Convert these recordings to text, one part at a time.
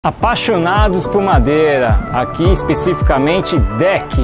Apaixonados por madeira, aqui especificamente deck.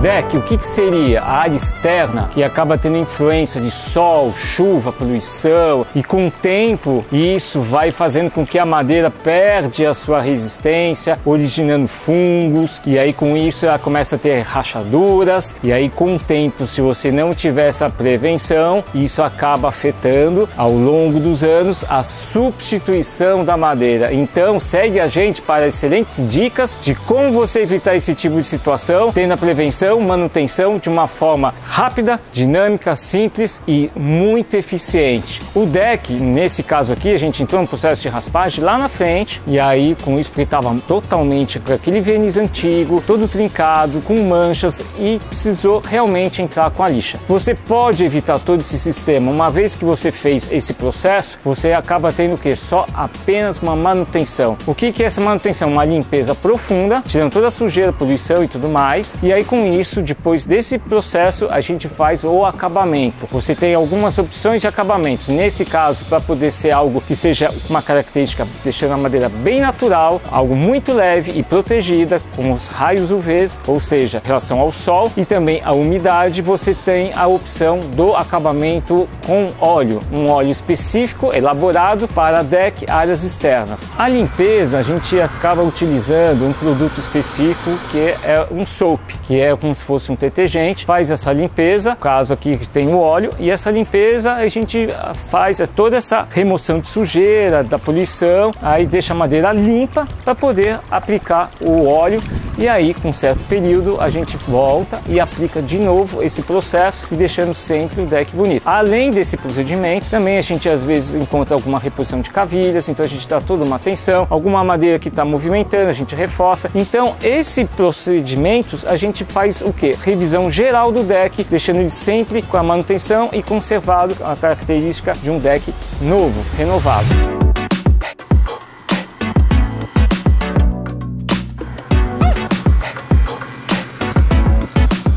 Deck, o que seria? A área externa que acaba tendo influência de sol, chuva, poluição, e com o tempo isso vai fazendo com que a madeira perde a sua resistência, originando fungos, e aí com isso ela começa a ter rachaduras, e aí com o tempo, se você não tiver essa prevenção, isso acaba afetando ao longo dos anos a substituição da madeira. Então segue a gente para excelentes dicas de como você evitar esse tipo de situação, tendo a prevenção, manutenção de uma forma rápida, dinâmica, simples e muito eficiente. O deck, nesse caso aqui, a gente entrou no processo de raspagem lá na frente, e aí com isso porque estava totalmente com aquele verniz antigo, todo trincado, com manchas, e precisou realmente entrar com a lixa. Você pode evitar todo esse sistema. Uma vez que você fez esse processo, você acaba tendo o que? Só apenas uma manutenção. O que é essa manutenção? Uma limpeza profunda, tirando toda a sujeira, poluição e tudo mais, e aí com isso, depois desse processo, a gente faz o acabamento. Você tem algumas opções de acabamentos. Nesse caso, para poder ser algo que seja uma característica, deixando a madeira bem natural, algo muito leve e protegida, com os raios UVs, ou seja, em relação ao sol e também à umidade, você tem a opção do acabamento com óleo. Um óleo específico, elaborado para deck, áreas externas. A limpeza, a gente acaba utilizando um produto específico que é um soap, que é como se fosse um detergente, faz essa limpeza, no caso aqui que tem o óleo, e essa limpeza a gente faz toda essa remoção de sujeira, da poluição, aí deixa a madeira limpa para poder aplicar o óleo, e aí com certo período a gente volta e aplica de novo esse processo e deixando sempre o deck bonito. Além desse procedimento, também a gente às vezes encontra alguma reposição de cavilhas, então a gente dá toda uma atenção, alguma madeira que está movimentando, a gente reforça. Então esse procedimento a gente faz o que? Revisão geral do deck, deixando ele sempre com a manutenção e conservado a característica de um deck novo, renovado.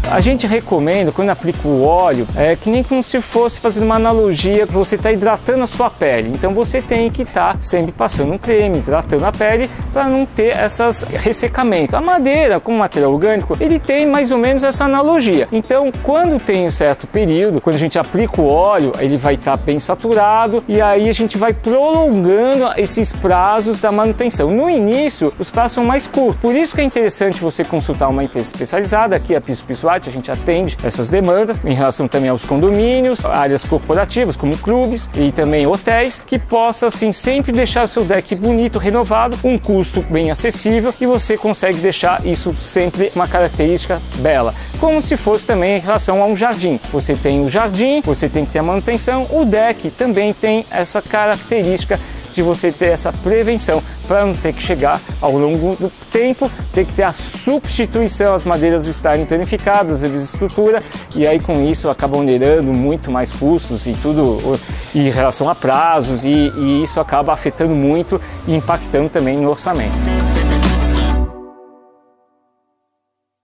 A gente recomenda, quando aplica o óleo, que nem como se fosse fazendo uma analogia, você está hidratando a sua pele. Então você tem que estar sempre passando um creme, hidratando a pele para não ter esses ressecamentos. A madeira, como material orgânico, ele tem mais ou menos essa analogia. Então quando tem um certo período, quando a gente aplica o óleo, ele vai estar bem saturado, e aí a gente vai prolongando esses prazos da manutenção. No início, os prazos são mais curtos. Por isso que é interessante você consultar uma empresa especializada, aqui a Piso Pisuarte, a gente atende essas demandas em relação também aos condomínios, áreas corporativas como clubes e também hotéis, que possa assim sempre deixar seu deck bonito, renovado, um custo bem acessível, e você consegue deixar isso sempre uma característica bela, como se fosse também em relação a um jardim. Você tem o jardim, você tem que ter a manutenção, o deck também tem essa característica de você ter essa prevenção, para não ter que chegar ao longo do tempo, ter que ter a substituição, as madeiras estarem danificadas, às vezes estrutura, e aí com isso acabam gerando muito mais custos e tudo em relação a prazos, e isso acaba afetando muito e impactando também no orçamento.